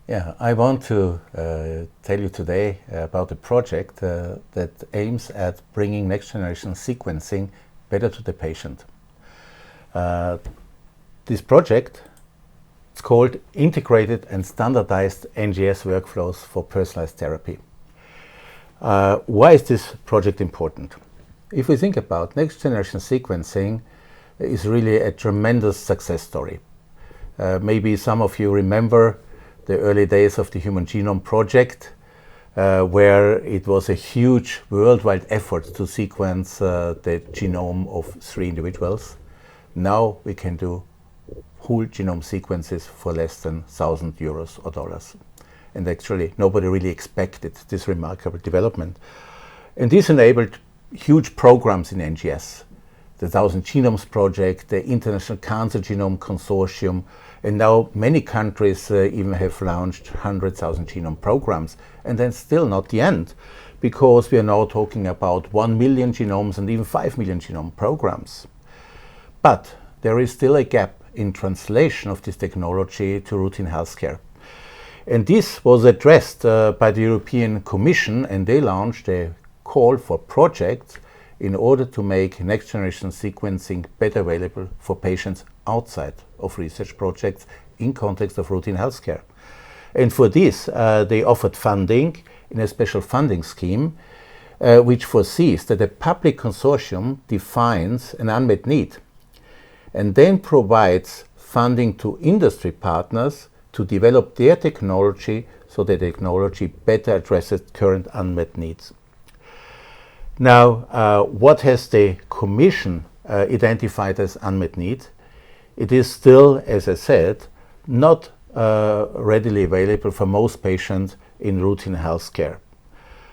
Yeah, I want to tell you today about a project that aims at bringing next generation sequencing better to the patient. This project is called Integrated and Standardized NGS Workflows for Personalized Therapy. Why is this project important? If we think about next generation sequencing, is really a tremendous success story. Maybe some of you remember the early days of the Human Genome Project, where it was a huge worldwide effort to sequence the genome of 3 individuals. Now we can do whole genome sequences for less than €1,000 or dollars. And actually, nobody really expected this remarkable development. And this enabled huge programs in NGS. The 1,000 Genomes Project, the International Cancer Genome Consortium, and now many countries even have launched 100,000 genome programs. And then still not the end, because we are now talking about 1 million genomes and even 5 million genome programs. But there is still a gap in translation of this technology to routine healthcare. And this was addressed by the European Commission, and they launched a call for projects in order to make next generation sequencing better available for patients outside of research projects in context of routine healthcare. And for this, they offered funding in a special funding scheme, which foresees that a public consortium defines an unmet need and then provides funding to industry partners to develop their technology so the technology better addresses current unmet needs. Now, what has the Commission identified as unmet need? It is still, as I said, not readily available for most patients in routine healthcare.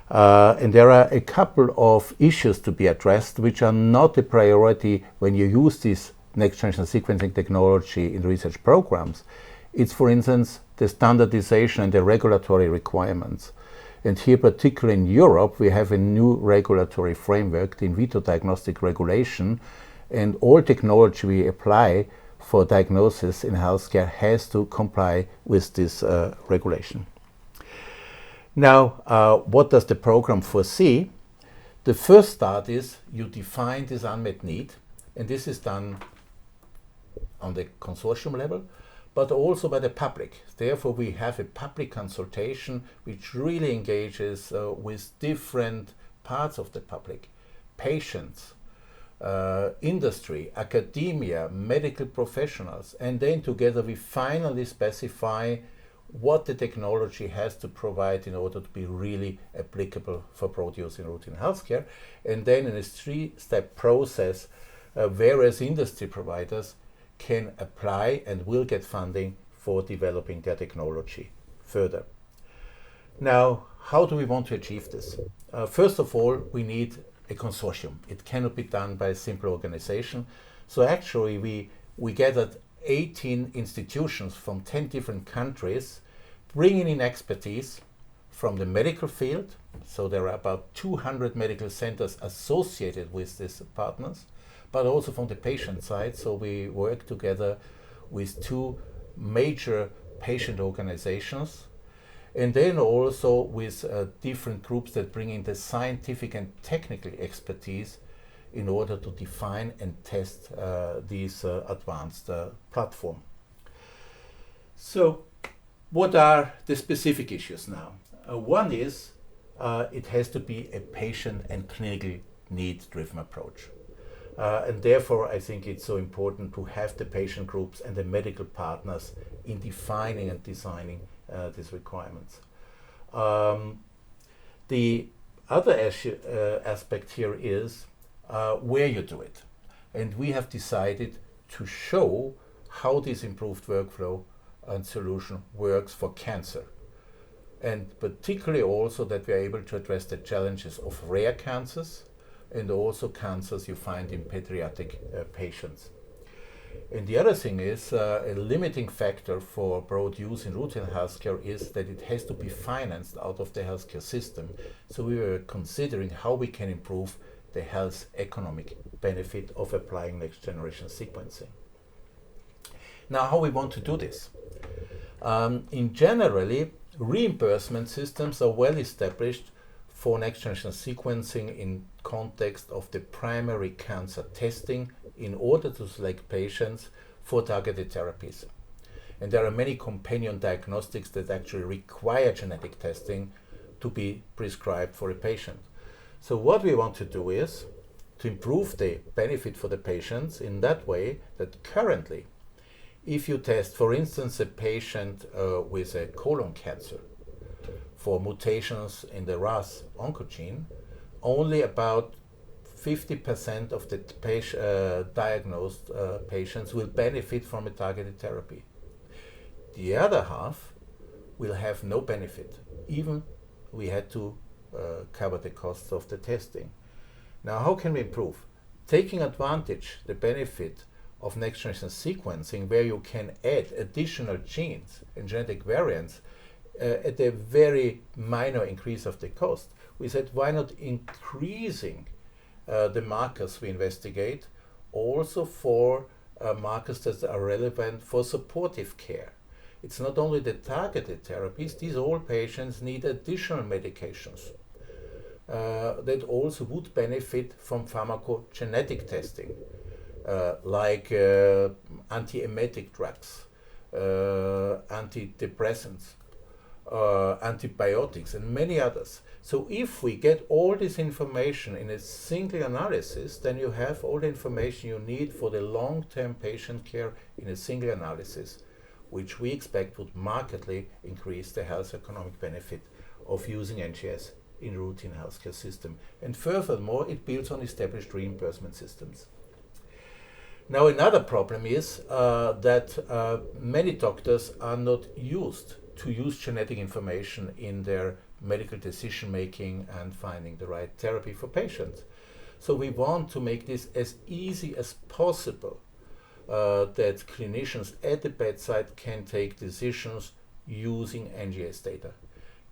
And there are a couple of issues to be addressed which are not a priority when you use this next generation sequencing technology in research programs. It's, for instance, the standardization and the regulatory requirements. And here, particularly in Europe, we have a new regulatory framework, the in vitro diagnostic regulation, and all technology we apply for diagnosis in healthcare has to comply with this regulation. Now, what does the program foresee? The first start is you define this unmet need, and this is done on the consortium level, but also by the public. Therefore, we have a public consultation which really engages with different parts of the public, patients, industry, academia, medical professionals, and then together we finally specify what the technology has to provide in order to be really applicable for broad use in routine healthcare. And then in a 3-step process, various industry providers can apply and will get funding for developing their technology further. Now, how do we want to achieve this? First of all, we need a consortium. It cannot be done by a simple organization. So actually, we gathered 18 institutions from 10 different countries, bringing in expertise from the medical field. So there are about 200 medical centers associated with these partners, but also from the patient side. So we work together with 2 major patient organizations, and then also with different groups that bring in the scientific and technical expertise in order to define and test these advanced platform. So what are the specific issues now? One is it has to be a patient and clinical need-driven approach. And therefore, I think it's so important to have the patient groups and the medical partners in defining and designing these requirements. The other aspect here is where you do it. And we have decided to show how this improved workflow and solution works for cancer. And particularly also that we are able to address the challenges of rare cancers and also cancers you find in pediatric patients. And the other thing is a limiting factor for broad use in routine healthcare is that it has to be financed out of the healthcare system. So we were considering how we can improve the health economic benefit of applying next generation sequencing. Now, how we want to do this? In generally, reimbursement systems are well established for next-generation sequencing in context of the primary cancer testing in order to select patients for targeted therapies. And there are many companion diagnostics that actually require genetic testing to be prescribed for a patient. So what we want to do is to improve the benefit for the patients in that way that currently, if you test, for instance, a patient with a colon cancer for mutations in the RAS oncogene, only about 50% of the diagnosed patients will benefit from a targeted therapy. The other half will have no benefit, even we had to cover the costs of the testing. Now, how can we improve? Taking advantage the benefit of next-generation sequencing, where you can add additional genes and genetic variants at a very minor increase of the cost, we said, why not increasing the markers we investigate also for markers that are relevant for supportive care. It's not only the targeted therapies, these all patients need additional medications that also would benefit from pharmacogenetic testing, like antiemetic drugs, antidepressants, antibiotics, and many others. So if we get all this information in a single analysis, then you have all the information you need for the long-term patient care in a single analysis, which we expect would markedly increase the health economic benefit of using NGS in routine healthcare system. And furthermore, it builds on established reimbursement systems. Now, another problem is that many doctors are not used to use genetic information in their medical decision making and finding the right therapy for patients. So we want to make this as easy as possible that clinicians at the bedside can take decisions using NGS data.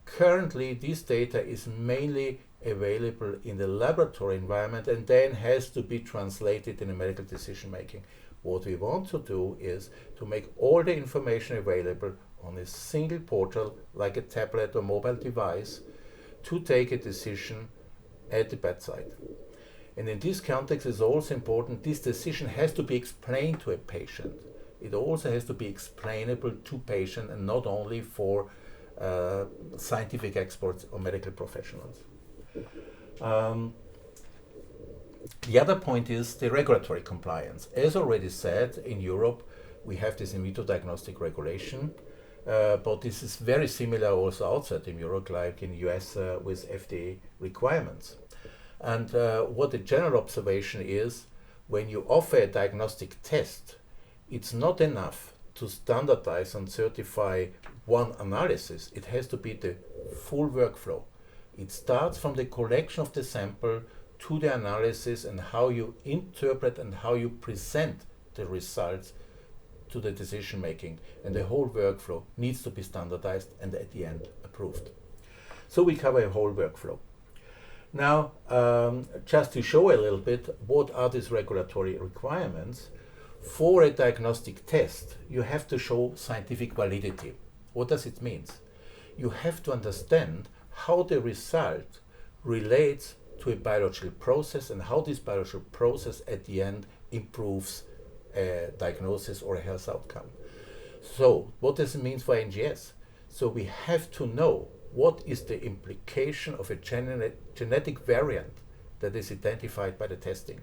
Currently, this data is mainly available in the laboratory environment and then has to be translated in a medical decision making. What we want to do is to make all the information available on a single portal, like a tablet or mobile device, to take a decision at the bedside. And in this context, it's also important this decision has to be explained to a patient. It also has to be explainable to patient and not only for scientific experts or medical professionals. The other point is the regulatory compliance. As already said, in Europe, we have this in vitro diagnostic regulation, but this is very similar also outside in Europe, like in the US with FDA requirements. And what the general observation is, when you offer a diagnostic test, it's not enough to standardize and certify one analysis. It has to be the full workflow. It starts from the collection of the sample to the analysis and how you interpret and how you present the results to the decision making. And the whole workflow needs to be standardized and at the end approved. So we cover a whole workflow. Now, just to show a little bit what are these regulatory requirements, for a diagnostic test, you have to show scientific validity. What does it mean? You have to understand how the result relates to a biological process and how this biological process at the end improves a diagnosis or a health outcome. So what does it mean for NGS? So we have to know what is the implication of a genetic variant that is identified by the testing,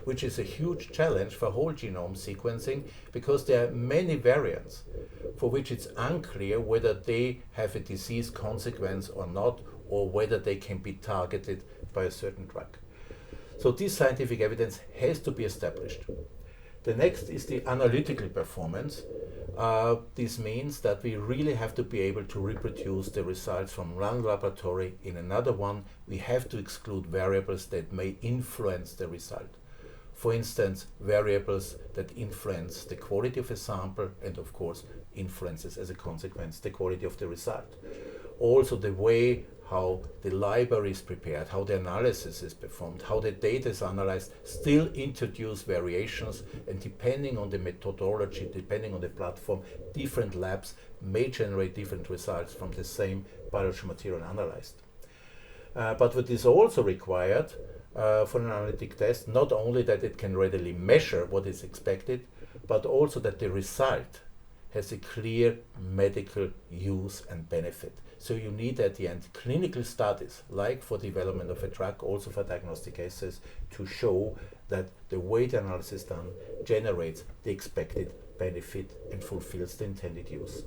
which is a huge challenge for whole genome sequencing because there are many variants for which it's unclear whether they have a disease consequence or not, or whether they can be targeted by a certain drug. So this scientific evidence has to be established. The next is the analytical performance. This means that we really have to be able to reproduce the results from one laboratory in another one. We have to exclude variables that may influence the result. For instance, variables that influence the quality of a sample and of course influences as a consequence the quality of the result. Also the way how the library is prepared, how the analysis is performed, how the data is analyzed, still introduce variations, and depending on the methodology, depending on the platform, different labs may generate different results from the same biological material analyzed. But what is also required for an analytic test, not only that it can readily measure what is expected, but also that the result has a clear medical use and benefit. So you need at the end clinical studies, like for development of a drug, also for diagnostic assays, to show that the way the analysis is done generates the expected benefit and fulfills the intended use.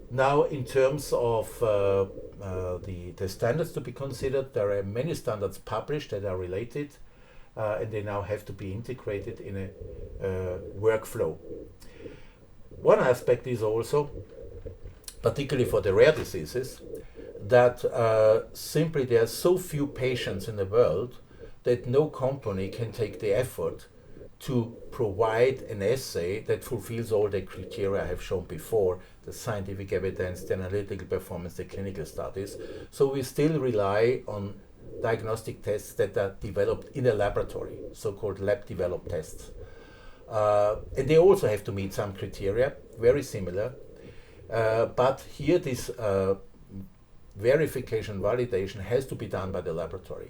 Now, in terms of the standards to be considered, there are many standards published that are related, and they now have to be integrated in a workflow. One aspect is also, particularly for the rare diseases, that simply there are so few patients in the world that no company can take the effort to provide an assay that fulfills all the criteria I have shown before, the scientific evidence, the analytical performance, the clinical studies. So we still rely on diagnostic tests that are developed in a laboratory, so-called lab-developed tests. And they also have to meet some criteria, very similar. But here this verification, validation has to be done by the laboratory.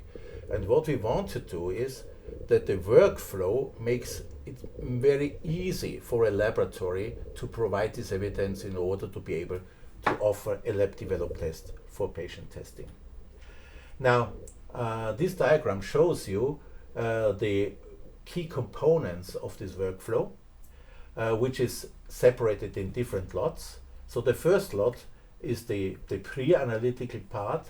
And what we want to do is that the workflow makes it very easy for a laboratory to provide this evidence in order to be able to offer a lab-developed test for patient testing. Now, this diagram shows you the key components of this workflow, which is separated in different lots. So the first lot is the pre-analytical part.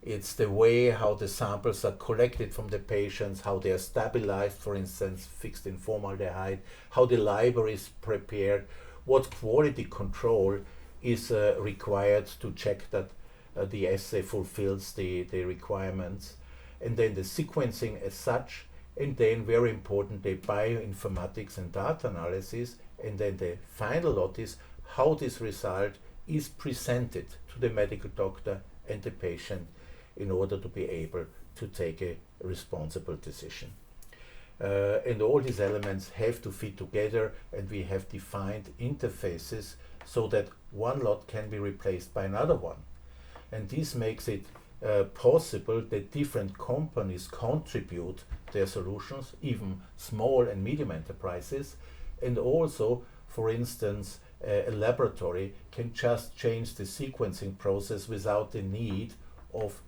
It's the way how the samples are collected from the patients, how they are stabilized, for instance, fixed in formaldehyde, how the library is prepared, what quality control is required to check that the assay fulfills the requirements, and then the sequencing as such, and then very important, the bioinformatics and data analysis, and then the final lot is how this result is presented to the medical doctor and the patient in order to be able to take a responsible decision. And all these elements have to fit together, and we have defined interfaces so that one lot can be replaced by another one. And this makes it possible that different companies contribute their solutions, even small and medium enterprises, and also, for instance, a laboratory can just change the sequencing process without the need of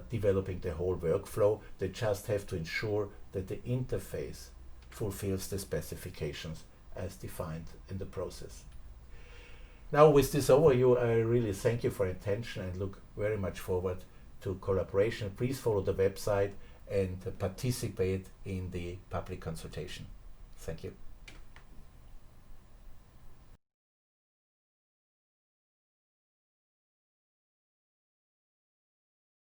developing the whole workflow. They just have to ensure that the interface fulfills the specifications as defined in the process. Now, with this overview, I really thank you for your attention and look very much forward to collaboration. Please follow the website and participate in the public consultation. Thank you.